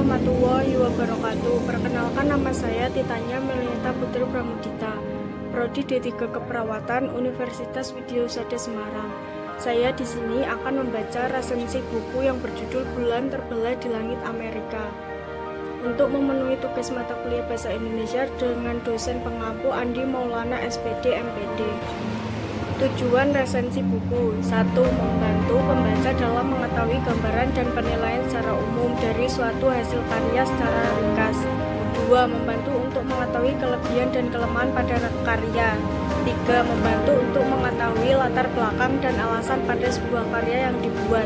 warahmatullahi wabarakatuh. Perkenalkan, nama saya Titania Melieta Putri Pramudita, Prodi D3 Keperawatan Universitas Widyasada Semarang. Saya di sini akan membaca resensi buku yang berjudul Bulan Terbelah di Langit Amerika. Untuk memenuhi tugas mata kuliah Bahasa Indonesia dengan dosen pengampu Andi Maulana SPD MPD. Tujuan resensi buku: 1. Membantu pembaca dalam mengetahui gambaran dan penilaian secara umum dari suatu hasil karya secara ringkas. 2. Membantu untuk mengetahui kelebihan dan kelemahan pada karya. 3. Membantu untuk mengetahui latar belakang dan alasan pada sebuah karya yang dibuat.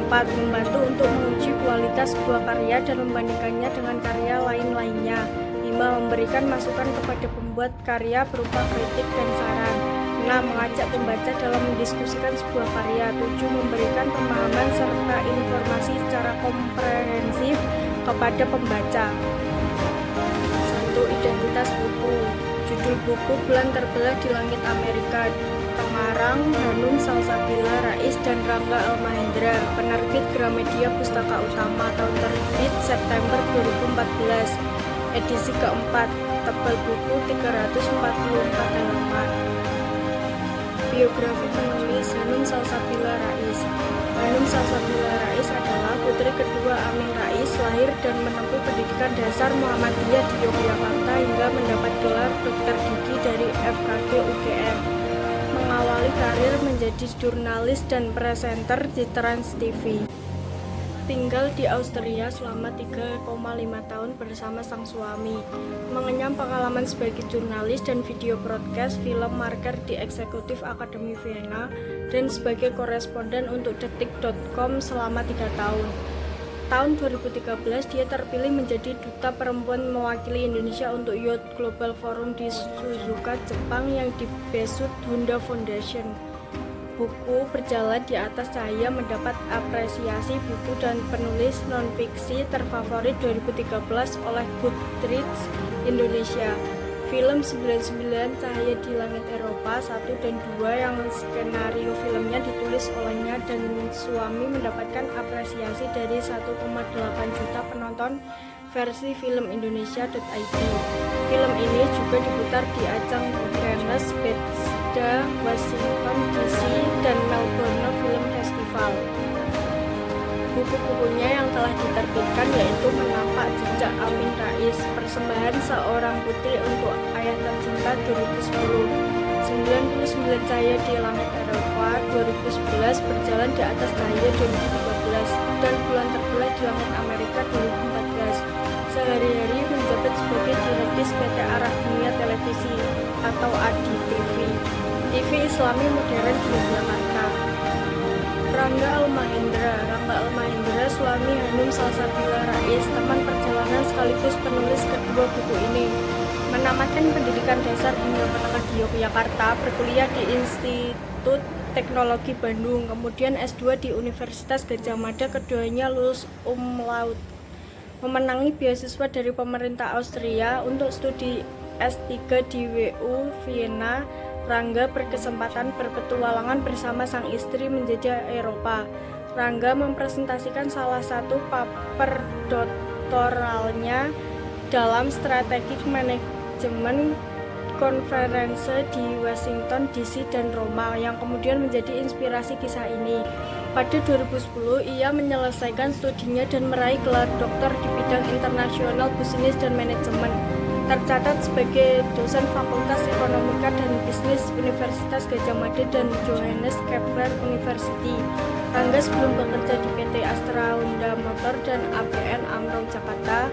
4. Membantu untuk menguji kualitas sebuah karya dan membandingkannya dengan karya lain-lainnya. 5. Memberikan masukan kepada pembuat karya berupa kritik dan saran. 6. Mengajak pembaca dalam mendiskusikan sebuah karya. 7. Memberikan pemahaman serta informasi secara komprehensif kepada pembaca. 1. Identitas buku. Judul buku Bulan Terbelah di Langit Amerika, pengarang Hanum Salsabila Rais dan Rangga Almahendra, penerbit Gramedia Pustaka Utama, tahun terbit September 2014, edisi keempat, tebal buku 344 halaman. Biografi penulis Hanum Salsabila Rais. Hanum Salsabila Rais adalah putri kedua Amin Rais, lahir dan menempuh pendidikan dasar Muhammadiyah di Yogyakarta hingga mendapat gelar dokter gigi dari FKG UGM. Mengawali karir menjadi jurnalis dan presenter di Trans TV. Tinggal di Austria selama 3,5 tahun bersama sang suami. Mengenyam pengalaman sebagai jurnalis dan video broadcast film marker di Eksekutif Akademi Vienna dan sebagai koresponden untuk detik.com selama 3 tahun. Tahun 2013 dia terpilih menjadi duta perempuan mewakili Indonesia untuk Youth Global Forum di Suzuka, Jepang yang dibesut Honda Foundation. Buku Berjalan di Atas Cahaya mendapat apresiasi buku dan penulis non-fiksi terfavorit 2013 oleh Goodreads Indonesia. Film 99 Cahaya di Langit Eropa 1 dan 2 yang skenario filmnya ditulis olehnya dan suami mendapatkan apresiasi dari 1,8 juta penonton versi film Indonesia.id. Film ini juga diputar di ajang Cannes, Bethesda, Washington DC, dan Melbourne Film Festival. Buku-bukunya yang telah diterbitkan yaitu Menapak Jejak Amin Rais, Persembahan Seorang Putri untuk Ayah Tercinta 2010, 99 Cahaya di Langit Eropa 2011, Berjalan di Atas Cahaya 2013, dan Bulan Terbelah di Langit Amerika 2014. Sehari-hari menjabat sebagai direktis PT Arah Dunia Televisi atau ADI TV, TV Islami modern di Yogyakarta. Rangga Almahendra, suami Hanum Salsabila Rais, teman perjalanan sekaligus penulis kedua buku ini. Menamatkan pendidikan dasar hingga menengah di Yogyakarta, berkuliah di Institut Teknologi Bandung, kemudian S2 di Universitas Gadjah Mada, keduanya lulus umlaut. Memenangi beasiswa dari pemerintah Austria untuk studi S3 di WU Vienna. Rangga berkesempatan berpetualangan bersama sang istri menjajah Eropa. Rangga mempresentasikan salah satu paper doktoralnya dalam Strategic Management Conference di Washington DC dan Roma, yang kemudian menjadi inspirasi kisah ini. Pada 2010, ia menyelesaikan studinya dan meraih gelar doktor di bidang International Business dan Manajemen. Tercatat sebagai dosen Fakultas Ekonomika dan Bisnis Universitas Gadjah Mada dan Johannes Kepler University. Rangga sebelum bekerja di PT Astra Honda Motor dan ABN AMRO Jakarta,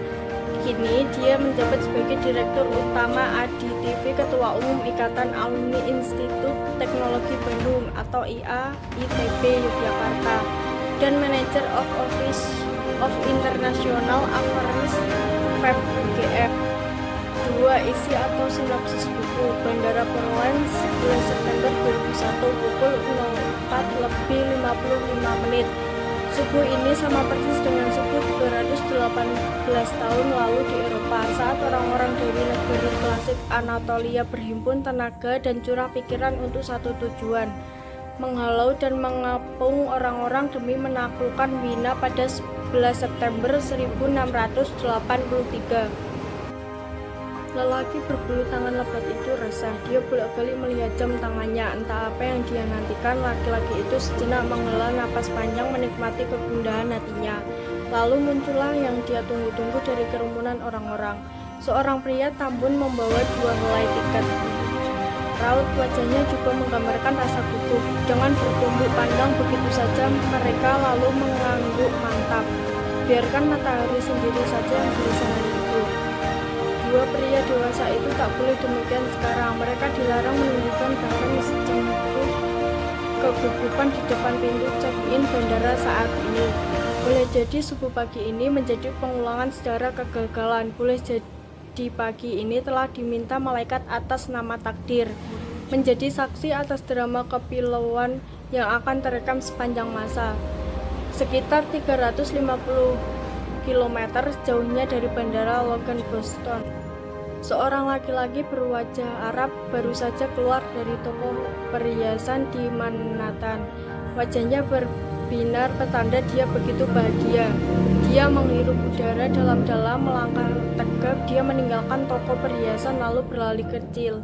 kini dia menjabat sebagai Direktur Utama ADI TV, Ketua Umum Ikatan Alumni Institut Teknologi Bandung atau IA ITB Yogyakarta, dan Manager of Office of International Affairs FEB UGM. 2. Isi atau sinopsis buku. Bandara Portland 11 September 2001 pukul 04:55. Subuh ini sama persis dengan subuh 318 tahun lalu di Eropa, saat orang-orang dari negeri klasik Anatolia berhimpun tenaga dan curah pikiran untuk satu tujuan: menghalau dan mengepung orang-orang demi menaklukkan Wina pada 11 September 1683. Lelaki berbulu tangan lebat itu resah. Dia bolak-balik melihat jam tangannya. Entah apa yang dia nantikan, laki-laki itu sejenak menghela napas panjang menikmati kegundahan hatinya. Lalu muncullah yang dia tunggu-tunggu dari kerumunan orang-orang. Seorang pria tambun membawa 2 helai tiket. Raut wajahnya juga menggambarkan rasa gugup. Dengan bertumbuk pandang begitu saja mereka lalu mengangguk mantap. Biarkan matahari sendiri saja yang berusaha itu. Dua pria dewasa itu tak boleh demikian sekarang. Mereka dilarang menunjukkan bahkan secemput kegugupan di depan pintu check-in bandara saat ini. Boleh jadi subuh pagi ini menjadi pengulangan sejarah kegagalan. Boleh jadi pagi ini telah diminta malaikat atas nama takdir menjadi saksi atas drama kepilauan yang akan terekam sepanjang masa. Sekitar 350 km jauhnya dari bandara Logan, Boston, seorang laki-laki berwajah Arab baru saja keluar dari toko perhiasan di Manhattan. Wajahnya berbinar petanda dia begitu bahagia. Dia menghirup udara dalam-dalam, melangkah tegap. Dia meninggalkan toko perhiasan lalu berlari kecil.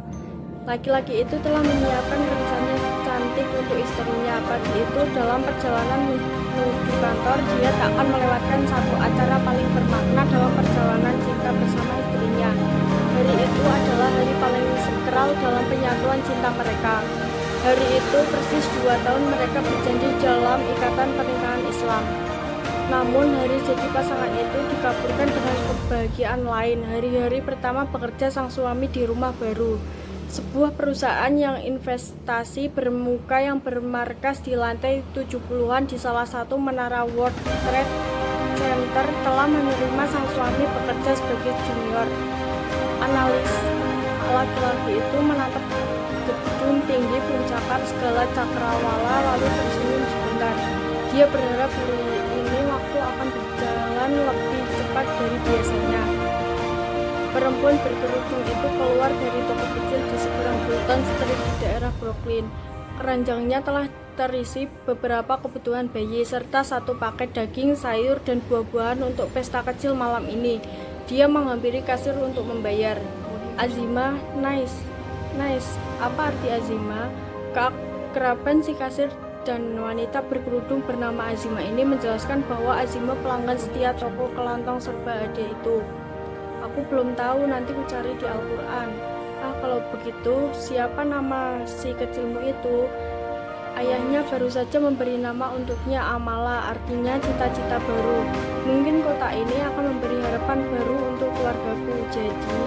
Laki-laki itu telah menyiapkan rencana cantik untuk istrinya. Pagi itu dalam perjalanan menuju kantor, dia tak akan melewatkan satu acara paling bermakna dalam perjalanan cinta bersama istrinya. Hari itu adalah hari paling sakral dalam penyatuan cinta mereka. Hari itu persis 2 tahun mereka berjanji dalam ikatan pernikahan Islam. Namun hari jadi pasangan itu dikabulkan dengan kebahagiaan lain. Hari-hari pertama bekerja sang suami di rumah baru, sebuah perusahaan yang investasi bermuka yang bermarkas di lantai 70-an di salah satu menara World Trade Center, telah menerima sang suami bekerja sebagai junior analis. Laki-laki itu menatap gedung tinggi puncakan segala cakrawala lalu tersenyum sebentar. Dia berharap hari ini waktu akan berjalan lebih cepat dari biasanya. Perempuan berkerudung itu keluar dari toko kecil di seberang Fulton Street di daerah Brooklyn. Keranjangnya telah terisi beberapa kebutuhan bayi serta 1 paket daging, sayur, dan buah-buahan untuk pesta kecil malam ini. Dia menghampiri kasir untuk membayar. Azima, nice. Apa arti Azima? Keakraban si kasir dan wanita berkerudung bernama Azima ini menjelaskan bahwa Azima pelanggan setia toko kelontong serba ada itu. Aku belum tahu, nanti ku cari di Al-Quran. Kalau begitu, siapa nama si kecilmu itu? Ayahnya baru saja memberi nama untuknya Amala, artinya cita-cita baru. Mungkin kota ini akan memberi harapan baru untuk keluargaku. Jadi,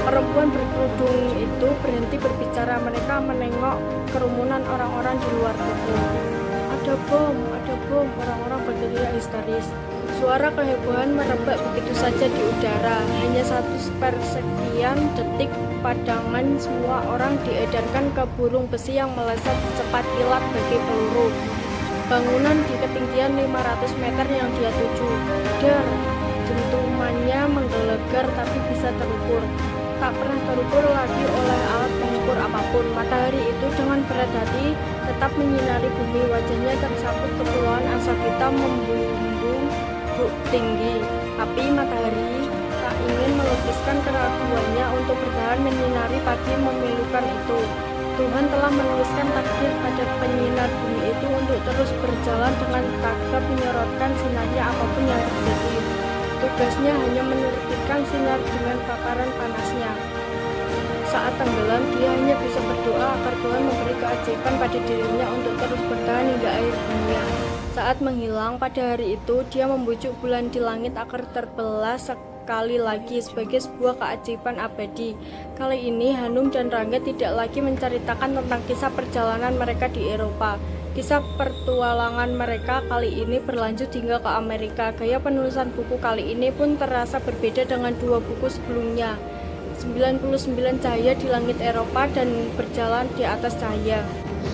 perempuan berkerudung itu berhenti berbicara. Mereka menengok kerumunan orang-orang di luar toko. Ada bom, orang-orang berteriak histeris. Suara kehebohan merebak begitu saja di udara. Hanya 1/sekian detik padangan semua orang diedarkan ke burung besi yang melesat cepat kilat bagai peluru. Bangunan di ketinggian 500 meter yang dia tuju. Dar, dentumannya menggelegar tapi bisa terukur. Tak pernah terukur lagi oleh alat pengukur apapun. Matahari itu dengan berat hati tetap menyinari bumi. Wajahnya tersaput kepulauan asap hitam membumbung tinggi. Tapi matahari tak ingin melukiskan keraguannya untuk bertahan menyinari pagi memilukan itu. Tuhan telah menuliskan takdir pada penyinar bumi itu untuk terus berjalan dengan tagap menyorotkan sinarnya apapun yang terjadi. Tugasnya hanya menertibkan sinar dengan paparan panasnya. Saat tenggelam, dia hanya bisa berdoa agar Tuhan memberi keajaiban pada dirinya untuk terus bertahan hingga akhir dunia. Saat menghilang pada hari itu, dia membujuk bulan di langit agar terbelah sekali lagi sebagai sebuah keajaiban abadi. Kali ini Hanum dan Rangga tidak lagi menceritakan tentang kisah perjalanan mereka di Eropa. Kisah pertualangan mereka kali ini berlanjut hingga ke Amerika. Gaya penulisan buku kali ini pun terasa berbeda dengan 2 buku sebelumnya. 99 cahaya di langit Eropa dan berjalan di atas cahaya.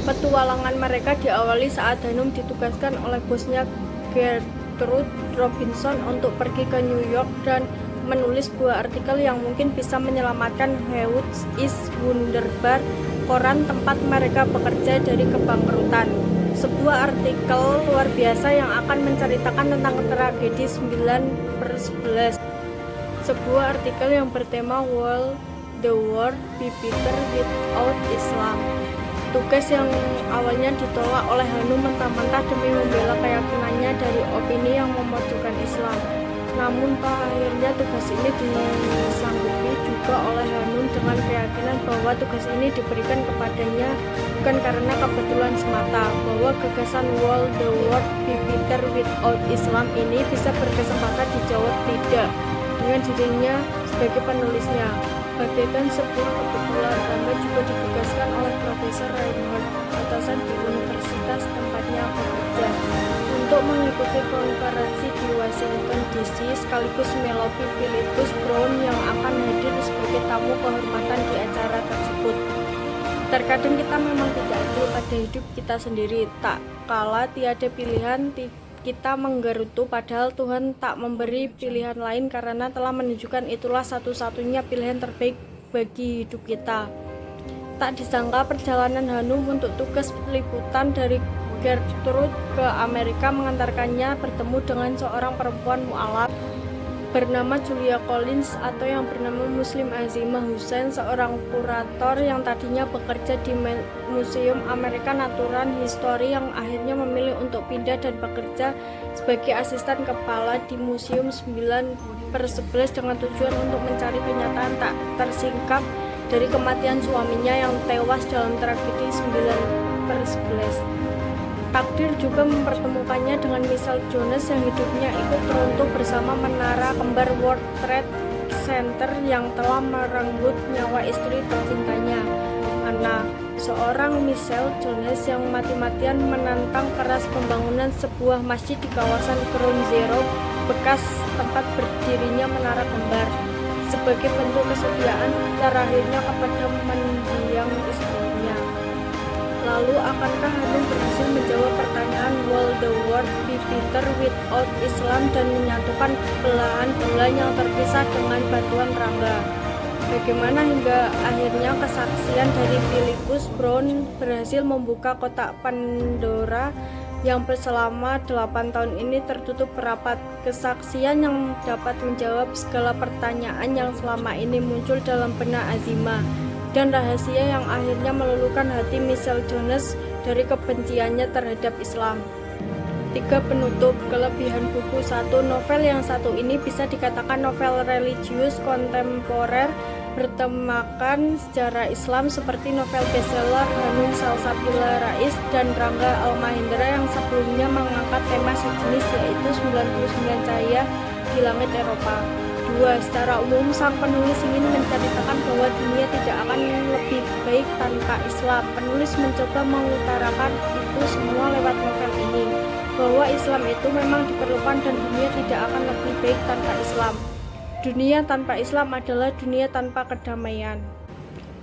Petualangan mereka diawali saat Hanum ditugaskan oleh bosnya Gertrude Robinson untuk pergi ke New York dan menulis sebuah artikel yang mungkin bisa menyelamatkan Hewitt's is Wunderbar, koran tempat mereka bekerja dari kebangkrutan. sebuah artikel luar biasa yang akan menceritakan tentang tragedi 9/11. Sebuah artikel yang bertema Will the World Be Better Without Islam. Tugas yang awalnya ditolak oleh Hanum mentah-mentah demi membela keyakinannya dari opini yang memojokkan Islam. Namun akhirnya tugas ini disanggupi juga oleh Hanum dengan keyakinan bahwa tugas ini diberikan kepadanya bukan karena kebetulan semata, bahwa gagasan Will the World Be Better Without Islam ini bisa berkesempatan dijawab tidak dengan dirinya sebagai penulisnya. Bagaikan sebuah kebetulan, Rangga juga ditugaskan oleh Profesor Reinhold, atasan di universitas tempatnya bekerja, untuk mengikuti konferensi di Washington DC sekaligus melobi Philippus Brown yang akan hadir sebagai tamu kehormatan di acara tersebut. Terkadang kita memang tidak adil pada hidup kita sendiri, tak kala tiada pilihan kita menggerutu, padahal Tuhan tak memberi pilihan lain karena telah menunjukkan itulah satu-satunya pilihan terbaik bagi hidup kita. Tak disangka perjalanan Hanum untuk tugas liputan dari Gertrude ke Amerika mengantarkannya bertemu dengan seorang perempuan mualaf bernama Julia Collins atau yang bernama Muslim Azimah Hussein, seorang kurator yang tadinya bekerja di Museum American Natural History yang akhirnya memilih untuk pindah dan bekerja sebagai asisten kepala di Museum 9/11 dengan tujuan untuk mencari kenyataan tak tersingkap dari kematian suaminya yang tewas dalam tragedi 9/11. Takdir juga mempertemukannya dengan Michelle Jones yang hidupnya ikut runtuh bersama menara kembar World Trade Center yang telah merenggut nyawa istri tercintanya, Anna. Seorang Michelle Jones yang mati-matian menantang keras pembangunan sebuah masjid di kawasan Ground Zero, bekas tempat berdirinya menara kembar, sebagai bentuk kesetiaan terakhirnya kepada mendiang istrinya. Lalu akankah Hanum berhasil menjawab pertanyaan Will the World Be Better Without Islam dan menyatukan belahan bulan yang terpisah dengan bantuan Rangga? Bagaimana hingga akhirnya kesaksian dari Philippus Brown berhasil membuka kotak Pandora yang selama 8 tahun ini tertutup rapat, kesaksian yang dapat menjawab segala pertanyaan yang selama ini muncul dalam benak Azimah, dan rahasia yang akhirnya meluluhkan hati Michelle Jones dari kebenciannya terhadap Islam. 3 penutup. Kelebihan buku. 1. Novel yang satu ini bisa dikatakan novel religius kontemporer bertemakan sejarah Islam seperti novel bestseller Hanum Salsabila Rais dan Rangga Almahendra yang sebelumnya mengangkat tema sejenis, yaitu 99 Cahaya di Langit Eropa. 2. Secara umum, sang penulis ingin menceritakan bahwa dunia tidak akan lebih baik tanpa Islam. Penulis mencoba mengutarakan itu semua lewat novel ini, bahwa Islam itu memang diperlukan dan dunia tidak akan lebih baik tanpa Islam. Dunia tanpa Islam adalah dunia tanpa kedamaian.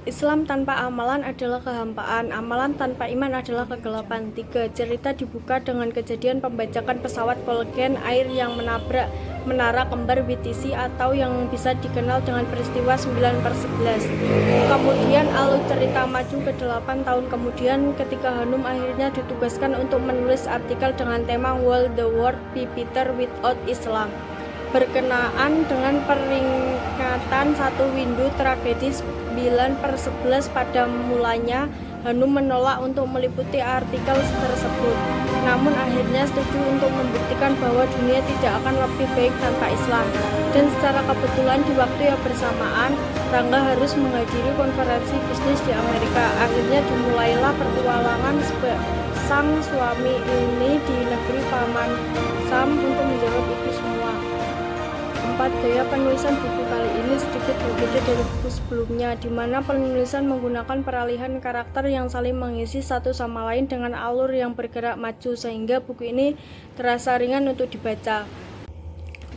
Islam tanpa amalan adalah kehampaan, amalan tanpa iman adalah kegelapan. 3. Cerita dibuka dengan kejadian pembajakan pesawat Colgan Air yang menabrak menara kembar WTC atau yang bisa dikenal dengan peristiwa 9/11. Kemudian alur cerita maju ke 8 tahun kemudian ketika Hanum akhirnya ditugaskan untuk menulis artikel dengan tema Will the World Be Better Without Islam, berkenaan dengan peringatan 1 Windu tragedi 9/11. Pada mulanya Hanum menolak untuk meliputi artikel tersebut, namun akhirnya setuju untuk membuktikan bahwa dunia tidak akan lebih baik tanpa Islam. Dan secara kebetulan di waktu yang bersamaan Rangga harus menghadiri konferensi bisnis di Amerika. Akhirnya dimulailah petualangan sang suami ini di negeri Paman Sam untuk menjawab itu semua. 4. Gaya penulisan buku kali ini sedikit berbeda dari buku sebelumnya, di mana penulisan menggunakan peralihan karakter yang saling mengisi satu sama lain dengan alur yang bergerak maju, sehingga buku ini terasa ringan untuk dibaca.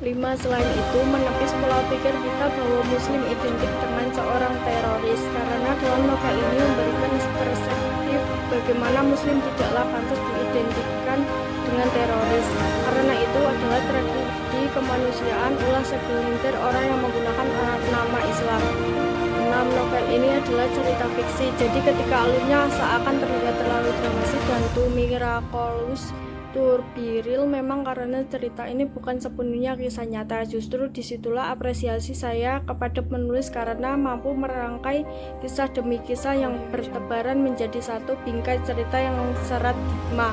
5. Selain itu, menepis pola pikir kita bahwa Muslim identik dengan seorang teroris, karena dalam novel ini memberikan perspektif bagaimana Muslim tidaklah pantas diidentikan dengan teroris. Karena itu adalah tragedi kemanusiaan ulah segelintir orang yang menggunakan nama Islam. 6. Novel novel ini adalah cerita fiksi, jadi ketika alurnya seakan terlihat terlalu dramatis dan too miraculous to be real, memang karena cerita ini bukan sepenuhnya kisah nyata. Justru disitulah apresiasi saya kepada penulis karena mampu merangkai kisah demi kisah yang bertebaran menjadi satu bingkai cerita yang syarat hikmah.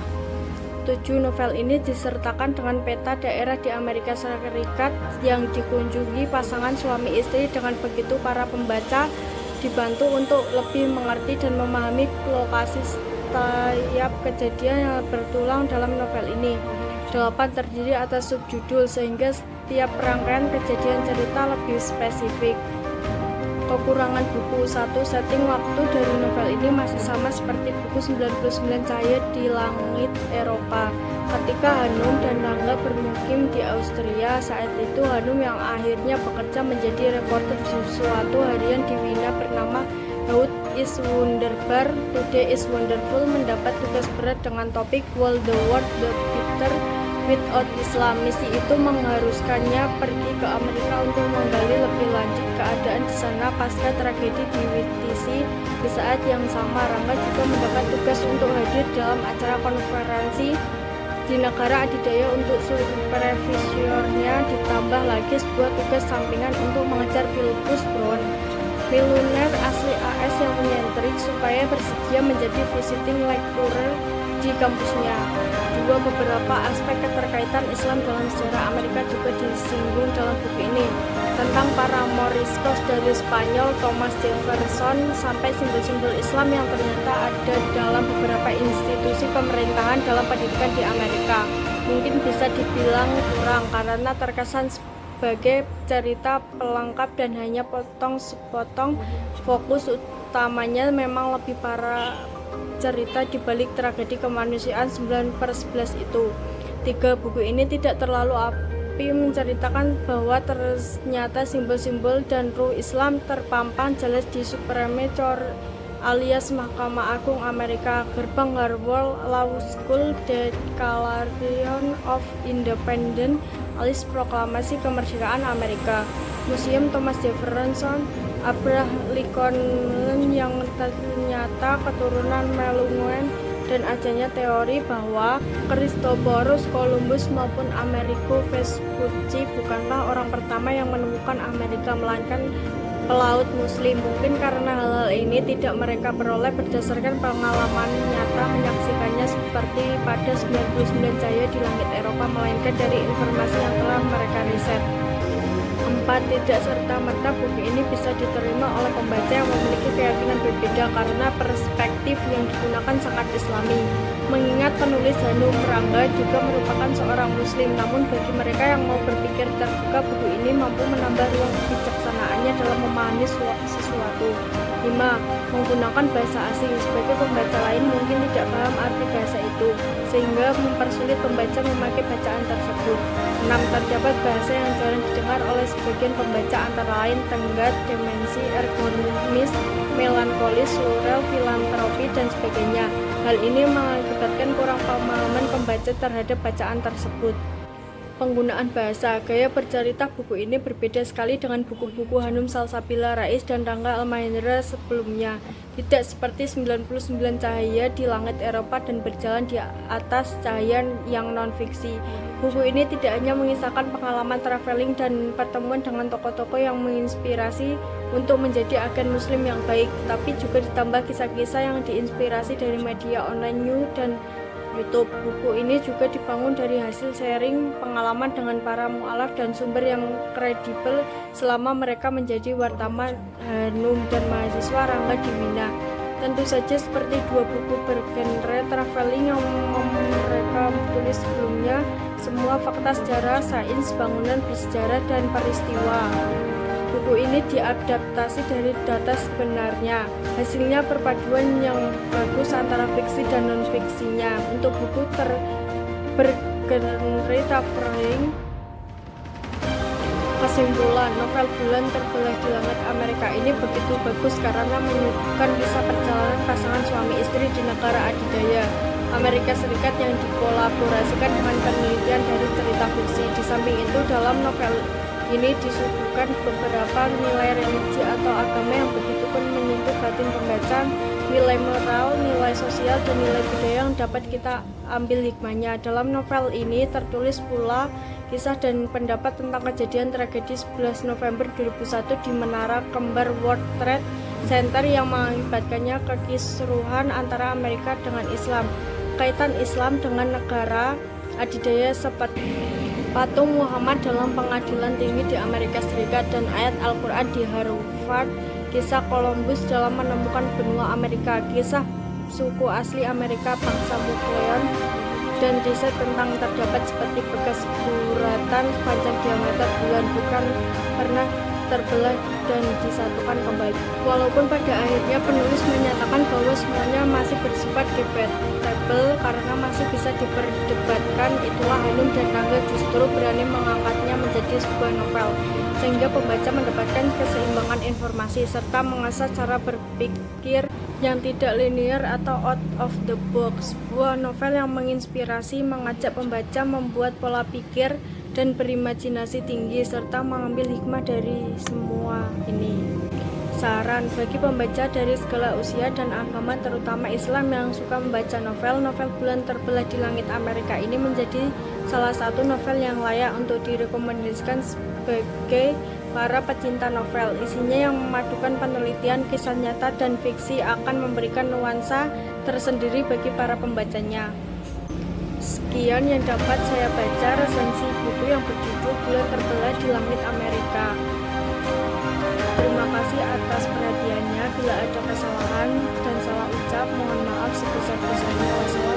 7 novel ini disertakan dengan peta daerah di Amerika Serikat yang dikunjungi pasangan suami istri. Dengan begitu para pembaca dibantu untuk lebih mengerti dan memahami lokasi setiap kejadian yang bertulang dalam novel ini. 8 terdiri atas subjudul sehingga setiap rangkaian kejadian cerita lebih spesifik. Kekurangan buku: 1. Setting waktu dari novel ini masih sama seperti buku 99 Cahaya di Langit Eropa. Ketika Hanum dan Rangga bermukim di Austria, saat itu Hanum yang akhirnya bekerja menjadi reporter di suatu harian di Wina bernama How is Wunderbar, Today is Wonderful mendapat tugas berat dengan topik Will the World Be Better Without Islam. Misi itu mengharuskannya pergi ke Amerika untuk menggali lebih lanjut keadaan di sana pasca tragedi di Witisi. Di saat yang sama, Rangga juga mendapat tugas untuk hadir dalam acara konferensi di negara adidaya untuk supervisornya, ditambah lagi sebuah tugas sampingan untuk mengejar Philipus Brown, milioner asli AS yang menyentrik, supaya bersedia menjadi visiting lecturer di kampusnya. 2. Beberapa aspek keterkaitan Islam dalam sejarah Amerika juga disinggung dalam buku ini, tentang para Moriscos dari Spanyol, Thomas Jefferson, sampai simbol-simbol Islam yang ternyata ada dalam beberapa institusi pemerintahan dalam pendidikan di Amerika. Mungkin bisa dibilang kurang karena terkesan sebagai cerita pelengkap dan hanya potong sepotong. Fokus utamanya memang lebih para cerita di balik tragedi kemanusiaan 9/11 itu. 3. Buku ini tidak terlalu api menceritakan bahwa ternyata simbol-simbol dan ruh Islam terpampang jelas di Supreme Court alias Mahkamah Agung Amerika, gerbang Harvard Law School, Declaration of Independence alias Proklamasi Kemerdekaan Amerika, Museum Thomas Jefferson, Abraham Lincoln yang ternyata keturunan Melanesian, dan adanya teori bahwa Christophorus Columbus maupun Amerigo Vespucci bukanlah orang pertama yang menemukan Amerika, melainkan pelaut Muslim. Mungkin karena hal-hal ini tidak mereka peroleh berdasarkan pengalaman nyata menyaksikannya seperti pada 99 Cahaya di Langit Eropa, melainkan dari informasi yang telah mereka riset. 4. Tidak serta-merta buku ini bisa diterima oleh pembaca yang memiliki keyakinan berbeda karena perspektif yang digunakan sangat Islami. Mengingat penulis Hanum Rangga juga merupakan seorang Muslim, namun bagi mereka yang mau berpikir terbuka, buku ini mampu menambah ruang kebijaksanaannya dalam memahami sesuatu. 5. Menggunakan bahasa asing. Sebagai pembaca lain mungkin tidak paham arti bahasa itu, sehingga mempersulit pembaca memakai bacaan tersebut. 6. Terdapat bahasa yang jarang didengar oleh sebagian pembaca, antara lain tenggat, demensi, ergonomis, melankolis, surreal, filantropi, dan sebagainya. Hal ini mengakibatkan kurang pemahaman pembaca terhadap bacaan tersebut. Penggunaan bahasa. Gaya bercerita buku ini berbeda sekali dengan buku-buku Hanum Salsabila Rais dan Rangga Almahendra sebelumnya. Tidak seperti 99 Cahaya di Langit Eropa dan Berjalan di Atas Cahaya yang non-fiksi. Buku ini tidak hanya mengisahkan pengalaman traveling dan pertemuan dengan tokoh-tokoh yang menginspirasi untuk menjadi agen muslim yang baik, tapi juga ditambah kisah-kisah yang diinspirasi dari media online New dan YouTube. Buku ini juga dibangun dari hasil sharing pengalaman dengan para mu'alaf dan sumber yang kredibel selama mereka menjadi wartawan Hanum dan mahasiswa Rangga di Wina. Tentu saja seperti 2 buku bergenre traveling yang mereka tulis sebelumnya, semua fakta sejarah, sains, bangunan bersejarah, dan peristiwa. Buku ini diadaptasi dari data sebenarnya. Hasilnya perpaduan yang bagus antara fiksi dan non-fiksinya. Untuk buku bergenre traveling, kesimpulan, novel Bulan Terbelah di Langit Amerika ini begitu bagus karena menyuguhkan kisah perjalanan pasangan suami istri di negara adidaya Amerika Serikat yang dikolaborasikan dengan penelitian dari cerita fiksi. Di samping itu, dalam novel ini disuguhkan beberapa nilai religi atau agama yang begitu pun menyentuh batin pembaca, nilai moral, nilai sosial, dan nilai budaya yang dapat kita ambil hikmahnya. Dalam novel ini tertulis pula kisah dan pendapat tentang kejadian tragedi 11 November 2001 di Menara Kembar World Trade Center yang mengakibatkannya kekisruhan antara Amerika dengan Islam, kaitan Islam dengan negara adidaya seperti patung Muhammad dalam pengadilan tinggi di Amerika Serikat dan ayat Al-Quran di Harvard, kisah Columbus dalam menemukan benua Amerika, kisah suku asli Amerika bangsa Mukleon, dan riset tentang terdapat seperti bekas guratan sepanjang diameter bulan bukan pernah terbelah dan disatukan kembali. Walaupun pada akhirnya penulis menyatakan bahwa semuanya masih bersifat debatable karena masih bisa diperdebatkan, itulah Hanum dan Rangga justru berani mengangkatnya menjadi sebuah novel, sehingga pembaca mendapatkan keseimbangan informasi serta mengasah cara berpikir yang tidak linear atau out of the box. Sebuah novel yang menginspirasi, mengajak pembaca membuat pola pikir dan berimajinasi tinggi serta mengambil hikmah dari semua ini. Saran bagi pembaca dari segala usia dan agama, terutama Islam yang suka membaca novel Bulan Terbelah di Langit Amerika ini menjadi salah satu novel yang layak untuk direkomendasikan sebagai para pecinta novel. Isinya yang memadukan penelitian, kisah nyata, dan fiksi akan memberikan nuansa tersendiri bagi para pembacanya. Sekian yang dapat saya baca resensi buku yang berjudul Bulan Terbelah di Langit Amerika. Terima kasih atas perhatiannya. Bila ada kesalahan dan salah ucap, mohon maaf sebesar-besarnya. Wassalamualaikum.